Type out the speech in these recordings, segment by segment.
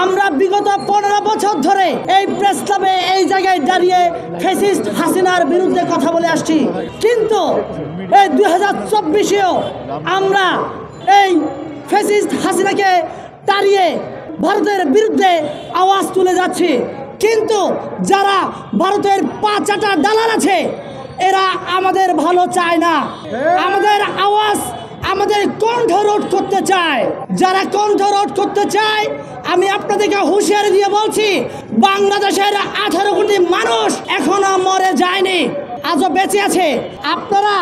আমরা বিগত 15 বছর ধরে এই প্রেস ক্লাবে এই জায়গায় দাঁড়িয়ে ফ্যাসিস্ট হাসিনার বিরুদ্ধে কথা বলে আসছি, কিন্তু এই 2024-এও আমরা এই ফ্যাসিস্ট হাসিনাকে তাড়িয়ে ভারতের বিরুদ্ধে আওয়াজ তুলে যাচ্ছি। কিন্তু যারা ভারতের পাঁচাটা দালাল আছে এরা আমাদের ভালো চায় না, আমাদের আওয়াজ আমাদের কণ্ঠ রোধ করতে চায়। যারা কণ্ঠ রোধ করতে চায় আমি আপনাদেরকে হুঁশিয়ারি দিয়ে বলছি, বাংলাদেশের 18 কোটি মানুষ এখনো মরে যায়নি, আজও বেঁচে আছে। আপনারা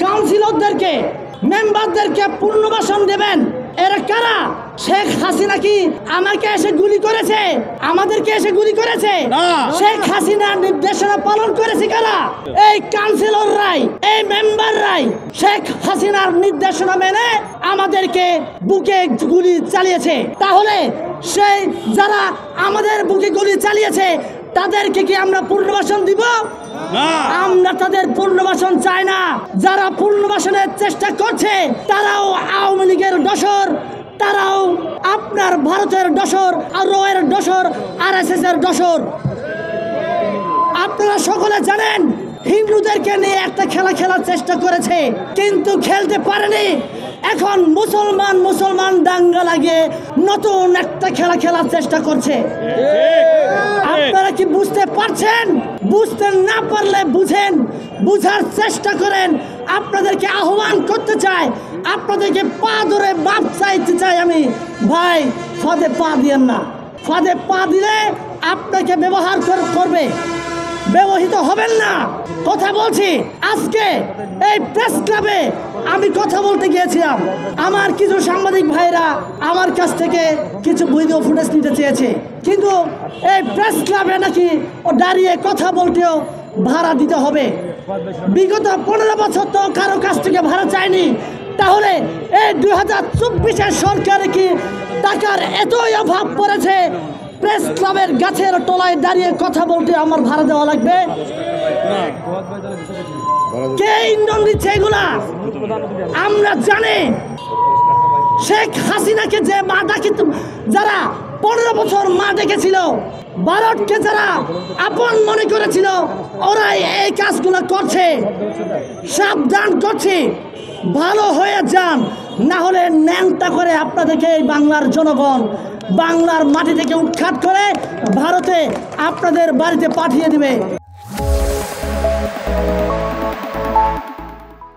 কাউন্সিলরদেরকে মেম্বারদেরকে পুনর্বাসন দেবেন। এরা কারা? শেখ হাসিনা কি আমাকে এসে গুলি করেছে? আমাদেরকে এসে গুলি করেছে? শেখ হাসিনার নির্দেশনা পালন করেছে কারা? এই কাউন্সিলররাই, এই মেম্বাররাই শেখ হাসিনার নির্দেশনা মেনে আমাদেরকে বুকে গুলি চালিয়েছে। তাহলে সেই যারা আমাদের বুকে গুলি চালিয়েছে তাদেরকে কি আমরা পুনর্বাসন দিব? আমরা তাদের পুনর্বাসন চাই না। যারা পুনর্বাসনের চেষ্টা করছে তারাও আওয়ামী লীগের দোসর, তারাও আপনার ভারতের দোসর, আর রয়ের দোসর, RSS এর দোসর। আপনারা সকলে জানেন হিন্দুদেরকে নিয়ে একটা খেলা খেলার চেষ্টা করেছে কিন্তু খেলতে পারেনি। এখন মুসলমান দাঙ্গা লাগিয়ে নতুন একটা খেলা খেলার চেষ্টা করছে। আপনারা কি বুঝতে পারছেন? বুঝতে না পারলে বুঝেন, বুঝার চেষ্টা করেন। আপনাদেরকে আহ্বান করতে চাই, আপনাদেরকে পা ধরে মাপ চাইতে চাই আমি, ভাই ফাঁদে পা দিয়েন না। ফাঁদে পা দিলে আপনাকে ব্যবহার করবে, ব্যবহৃত হবেন না। কথা বলছি, আজকে এই প্রেস ক্লাবে আমি কথা বলতে গিয়েছিলাম, আমার কিছু সাংবাদিক ভাইরা আমার কাছ থেকে কিছু ভিডিও ফুটেজ নিতে চেয়েছে, কিন্তু এই প্রেস ক্লাবে নাকি দাঁড়িয়ে কথা বলতেও ভাড়া দিতে হবে। বিগত 15 বছর তো কারো কাছ থেকে ভাড়া চাইনি, তাহলে এই 2024-এর সরকারে কি টাকার এতই অভাব পড়েছে প্রেস ক্লাবের গাছের তলায় দাঁড়িয়ে কথা বলতে আমার ভাড়া দেওয়া লাগবে? কে ইন্ধন দিচ্ছে এগুলা? আমরা জানি শেখ হাসিনাকে যে মা ডাকি, যারা 15 বছর মা ডেকেছিল, ভারতকে যারা আপন মনে করেছিল, ওরাই এই কাজগুলো করছে। সাবধান করছি, ভালো হয়ে যান, না হলে ন্যাংটা করে আপনাদেরকে এই বাংলার জনগণ বাংলার মাটি থেকে উৎখাত করে ভারতে আপনাদের বাড়িতে পাঠিয়ে দিবে।